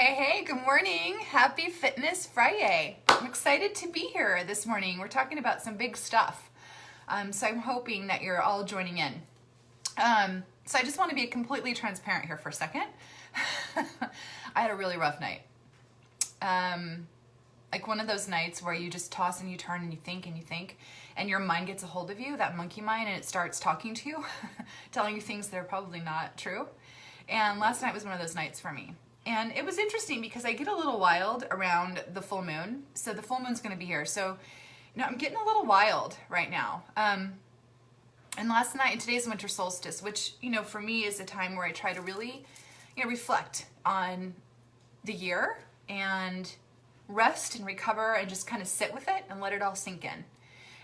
Hey, good morning. Happy Fitness Friday. I'm excited to be here this morning. We're talking about some big stuff. So I'm hoping that you're all joining in. So I just want to be completely transparent here for a second. I had a really rough night. Like one of those nights where you just toss and you turn and you think, and your mind gets a hold of you, that monkey mind, and it starts talking to you, telling you things that are probably not true. And last night was one of those nights for me. And it was interesting because I get a little wild around the full moon. So the full moon's going to be here. So, I'm getting a little wild right now. And last night, and today's winter solstice, which, for me is a time where I try to really, reflect on the year and rest and recover and just kind of sit with it and let it all sink in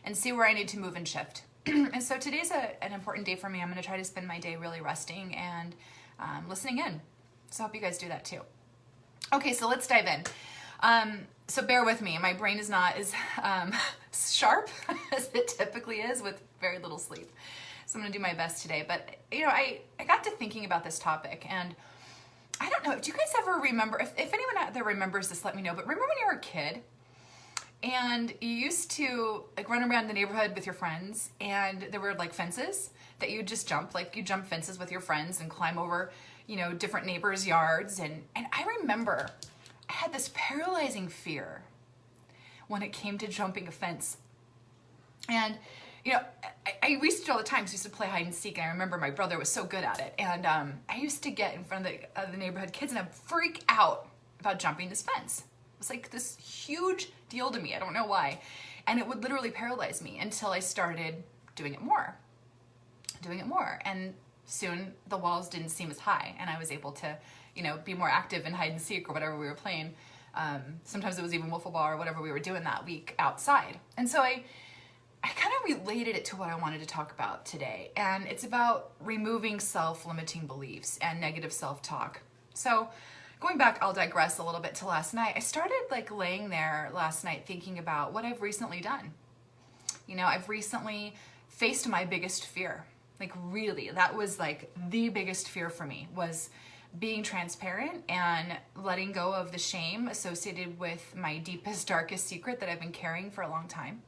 and see where I need to move and shift. And so today's an important day for me. I'm going to try to spend my day really resting and listening in. So I hope you guys do that too. Okay, so let's dive in. So bear with me. My brain is not as sharp as it typically is with very little sleep. So I'm going to do my best today. But, I got to thinking about this topic, and I don't know, do you guys ever remember, if anyone out there remembers this, let me know, but remember when you were a kid and you used to run around the neighborhood with your friends and there were fences that you just jump, you jump fences with your friends and climb over different neighbors' yards. And I remember I had this paralyzing fear when it came to jumping a fence. And, I used to do all the time, so I used to play hide and seek, and I remember my brother was so good at it. And I used to get in front of the neighborhood kids and I'd freak out about jumping this fence. It was like this huge deal to me. I don't know why. And it would literally paralyze me until I started doing it more. And soon the walls didn't seem as high and I was able to, be more active in hide and seek or whatever we were playing. Sometimes it was even wiffle ball or whatever we were doing that week outside. And so I kind of related it to what I wanted to talk about today. And it's about removing self-limiting beliefs and negative self-talk. So going back, I'll digress a little bit to last night. I started laying there last night thinking about what I've recently done. I've recently faced my biggest fear. Really, that was the biggest fear for me, was being transparent and letting go of the shame associated with my deepest, darkest secret that I've been carrying for a long time.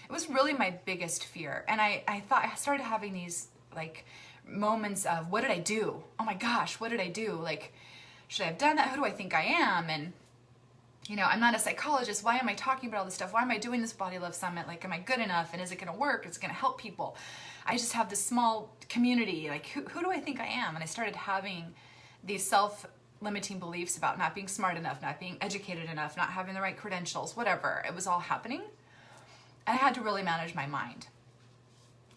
It was really my biggest fear. And I thought, I started having these moments of, what did I do? Oh my gosh, what did I do? Should I have done that? Who do I think I am? And I'm not a psychologist. Why am I talking about all this stuff? Why am I doing this Body Love Summit? Am I good enough? And is it going to work? Is it going to help people? I just have this small community. Who do I think I am? And I started having these self-limiting beliefs about not being smart enough, not being educated enough, not having the right credentials, whatever. It was all happening. And I had to really manage my mind.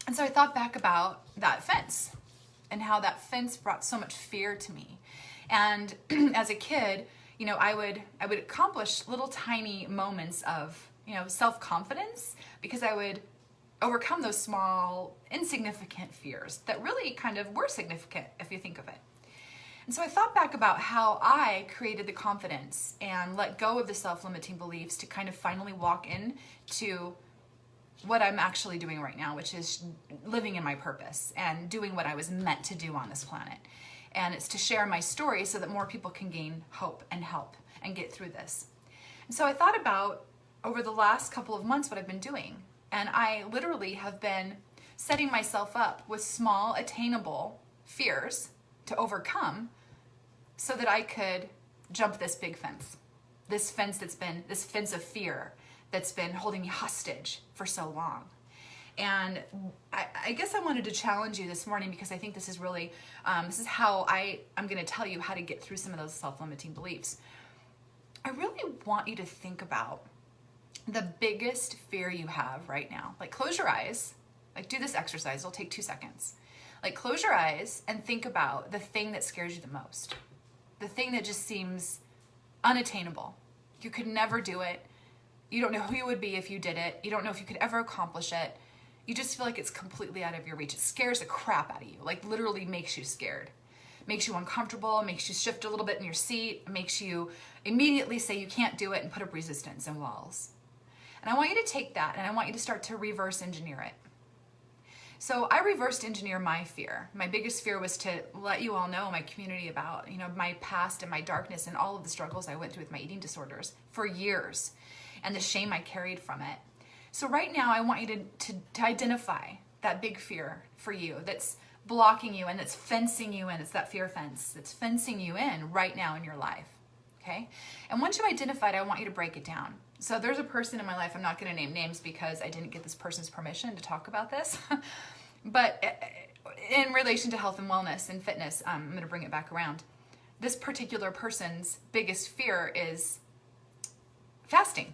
And so I thought back about that fence and how that fence brought so much fear to me. And as a kid, I would accomplish little tiny moments of, self-confidence because I would overcome those small, insignificant fears that really kind of were significant if you think of it. And so I thought back about how I created the confidence and let go of the self-limiting beliefs to kind of finally walk into what I'm actually doing right now, which is living in my purpose and doing what I was meant to do on this planet. And it's to share my story so that more people can gain hope and help and get through this. And so I thought about over the last couple of months what I've been doing. And I literally have been setting myself up with small, attainable fears to overcome so that I could jump this big fence. This fence of fear that's been holding me hostage for so long. And I guess I wanted to challenge you this morning because I think this is really, this is how I'm going to tell you how to get through some of those self-limiting beliefs. I really want you to think about the biggest fear you have right now. Close your eyes, do this exercise, it'll take 2 seconds. Close your eyes and think about the thing that scares you the most. The thing that just seems unattainable. You could never do it. You don't know who you would be if you did it. You don't know if you could ever accomplish it. You just feel like it's completely out of your reach. It scares the crap out of you, literally makes you scared. Makes you uncomfortable, makes you shift a little bit in your seat, makes you immediately say you can't do it and put up resistance and walls. And I want you to take that and I want you to start to reverse engineer it. So I reversed engineer my fear. My biggest fear was to let you all know, my community, about, my past and my darkness and all of the struggles I went through with my eating disorders for years and the shame I carried from it. So right now I want you to identify that big fear for you that's blocking you and that's fencing you in. It's that fear fence that's fencing you in right now in your life. Okay? And once you identify it, I want you to break it down. So there's a person in my life, I'm not going to name names because I didn't get this person's permission to talk about this, but in relation to health and wellness and fitness, I'm going to bring it back around. This particular person's biggest fear is fasting.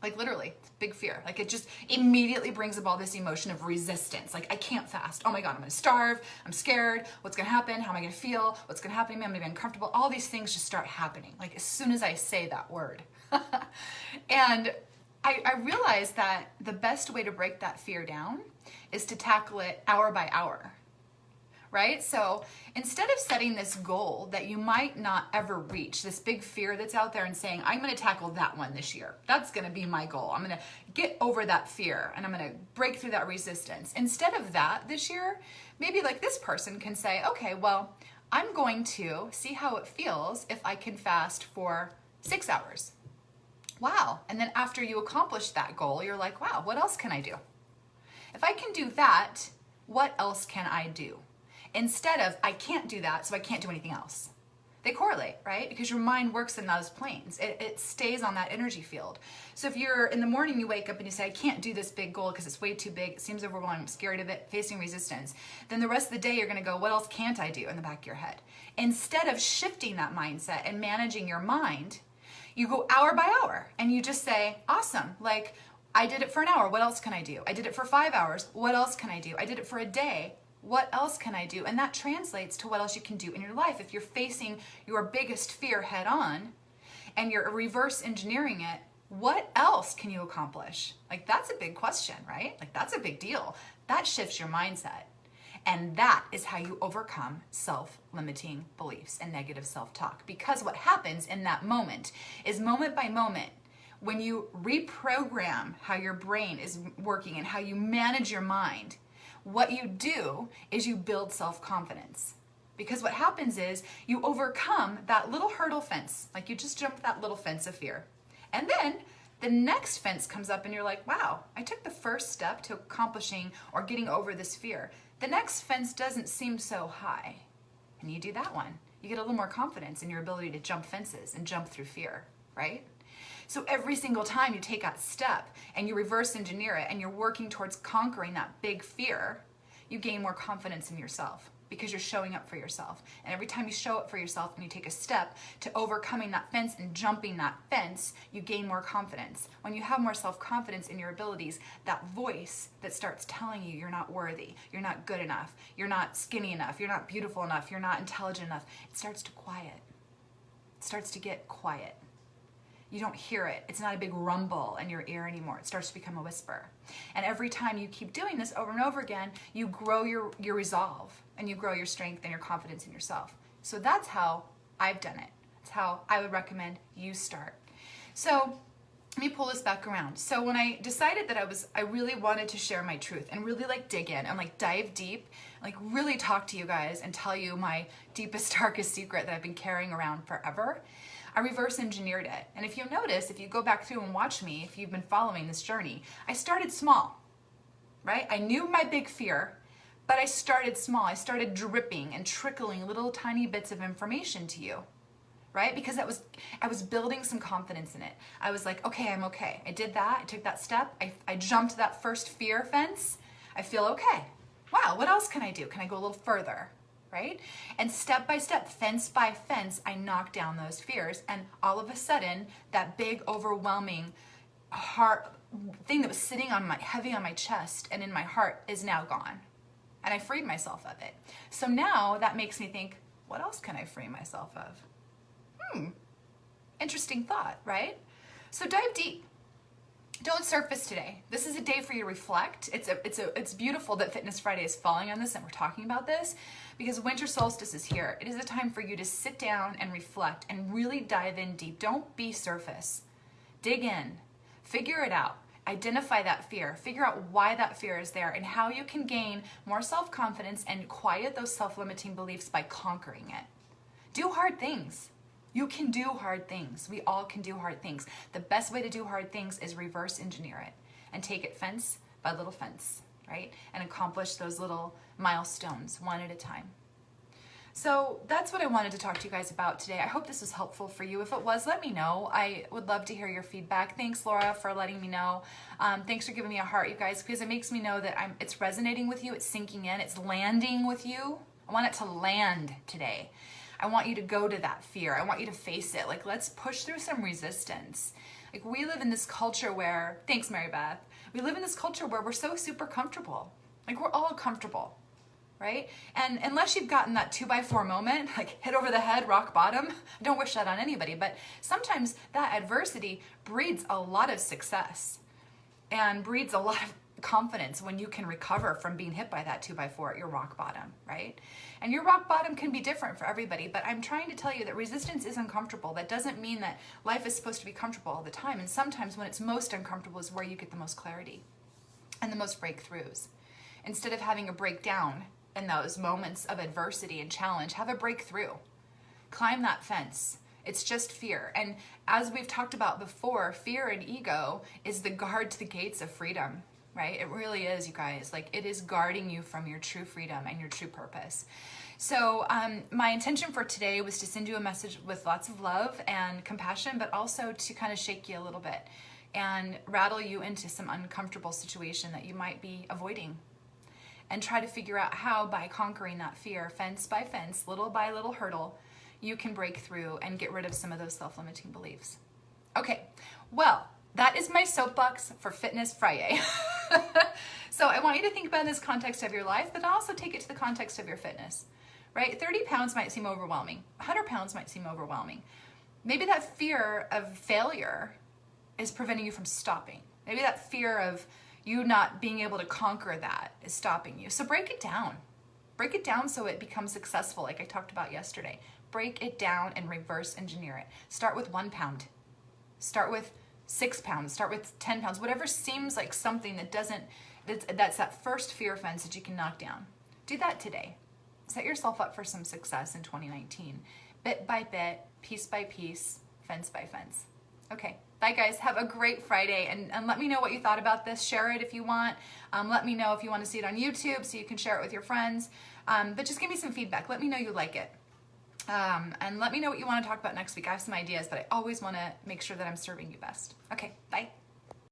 Like literally, it's big fear. Like it just immediately brings about this emotion of resistance. Like I can't fast. Oh my God, I'm gonna starve. I'm scared. What's gonna happen? How am I gonna feel? What's gonna happen to me? I'm gonna be uncomfortable. All these things just start happening. Like as soon as I say that word. And I realized that the best way to break that fear down is to tackle it hour by hour. Right? So instead of setting this goal that you might not ever reach, this big fear that's out there and saying, I'm going to tackle that one this year. That's going to be my goal. I'm going to get over that fear and I'm going to break through that resistance. Instead of that this year, maybe like this person can say, okay, well, I'm going to see how it feels if I can fast for 6 hours. Wow. And then after you accomplish that goal, you're like, wow, what else can I do? If I can do that, what else can I do? Instead of, I can't do that, so I can't do anything else. They correlate, right? Because your mind works in those planes. It stays on that energy field. So if you're in the morning, you wake up and you say, I can't do this big goal because it's way too big, it seems overwhelming, I'm scared of it, facing resistance. Then the rest of the day, you're gonna go, what else can't I do in the back of your head? Instead of shifting that mindset and managing your mind, you go hour by hour and you just say, awesome, like I did it for an hour, what else can I do? I did it for 5 hours, what else can I do? I did it for a day. What else can I do? And that translates to what else you can do in your life. If you're facing your biggest fear head on and you're reverse engineering it, what else can you accomplish? Like that's a big question, right? Like that's a big deal. That shifts your mindset. And that is how you overcome self-limiting beliefs and negative self-talk. Because what happens in that moment is moment by moment, when you reprogram how your brain is working and how you manage your mind, what you do is you build self-confidence. Because what happens is you overcome that little hurdle fence, like you just jumped that little fence of fear. And then the next fence comes up and you're like, wow, I took the first step to accomplishing or getting over this fear. The next fence doesn't seem so high. And you do that one. You get a little more confidence in your ability to jump fences and jump through fear, right? So every single time you take that step and you reverse engineer it and you're working towards conquering that big fear, you gain more confidence in yourself because you're showing up for yourself. And every time you show up for yourself and you take a step to overcoming that fence and jumping that fence, you gain more confidence. When you have more self-confidence in your abilities, that voice that starts telling you you're not worthy, you're not good enough, you're not skinny enough, you're not beautiful enough, you're not intelligent enough, it starts to quiet. It starts to get quiet. You don't hear it. It's not a big rumble in your ear anymore. It starts to become a whisper. And every time you keep doing this over and over again, you grow your resolve and you grow your strength and your confidence in yourself. So that's how I've done it. It's how I would recommend you start. So let me pull this back around. So when I decided that I really wanted to share my truth and really like dig in and like dive deep, like really talk to you guys and tell you my deepest, darkest secret that I've been carrying around forever, I reverse engineered it. And if you'll notice, if you go back through and watch me, if you've been following this journey, I started small, right? I knew my big fear, but I started small. I started dripping and trickling little tiny bits of information to you, right? Because I was building some confidence in it. I was like, okay, I'm okay. I did that. I took that step. I jumped that first fear fence. I feel okay. Wow, what else can I do? Can I go a little further? Right? And step by step, fence by fence, I knocked down those fears. And all of a sudden, that big, overwhelming heart thing that was sitting on heavy on my chest and in my heart is now gone. And I freed myself of it. So now that makes me think, what else can I free myself of? Interesting thought, right? So dive deep. Don't surface today. This is a day for you to reflect. It's beautiful that Fitness Friday is falling on this and we're talking about this because winter solstice is here. It is a time for you to sit down and reflect and really dive in deep. Don't be surface. Dig in. Figure it out. Identify that fear, figure out why that fear is there, and how you can gain more self-confidence and quiet those self-limiting beliefs by conquering it. Do hard things. You can do hard things. We all can do hard things. The best way to do hard things is reverse engineer it and take it fence by little fence, right? And accomplish those little milestones one at a time. So that's what I wanted to talk to you guys about today. I hope this was helpful for you. If it was, let me know. I would love to hear your feedback. Thanks, Laura, for letting me know. Thanks for giving me a heart, you guys, because it makes me know that it's resonating with you, it's sinking in, it's landing with you. I want it to land today. I want you to go to that fear. I want you to face it. Like, let's push through some resistance. Like, we live in this culture where, thanks, Mary Beth. We live in this culture where we're so super comfortable. Like, we're all comfortable. Right? And unless you've gotten that 2x4 moment, like hit over the head, rock bottom, I don't wish that on anybody, but sometimes that adversity breeds a lot of success and breeds a lot of confidence when you can recover from being hit by that 2x4 at your rock bottom, right? And your rock bottom can be different for everybody, but I'm trying to tell you that resistance is uncomfortable. That doesn't mean that life is supposed to be comfortable all the time. And sometimes when it's most uncomfortable is where you get the most clarity and the most breakthroughs. Instead of having a breakdown in those moments of adversity and challenge, have a breakthrough. Climb that fence. It's just fear. And as we've talked about before, fear and ego is the guard to the gates of freedom, right? It really is, you guys. Like, it is guarding you from your true freedom and your true purpose. So my intention for today was to send you a message with lots of love and compassion, but also to kind of shake you a little bit and rattle you into some uncomfortable situation that you might be avoiding. And try to figure out how, by conquering that fear, fence by fence, little by little hurdle, you can break through and get rid of some of those self-limiting beliefs. Okay, well, that is my soapbox for Fitness Friday. So I want you to think about it in this context of your life, but also take it to the context of your fitness, right? 30 pounds might seem overwhelming. 100 pounds might seem overwhelming. Maybe that fear of failure is preventing you from stopping. Maybe that fear of you not being able to conquer that is stopping you. So break it down. Break it down so it becomes successful, like I talked about yesterday. Break it down and reverse engineer it. Start with 1 pound. Start with 6 pounds. Start with 10 pounds. Whatever seems like something that's that first fear fence that you can knock down. Do that today. Set yourself up for some success in 2019. Bit by bit, piece by piece, fence by fence. Okay. Bye, guys. Have a great Friday, and let me know what you thought about this. Share it if you want. Let me know if you want to see it on YouTube so you can share it with your friends. But just give me some feedback. Let me know you like it. And let me know what you want to talk about next week. I have some ideas, but I always want to make sure that I'm serving you best. Okay, bye.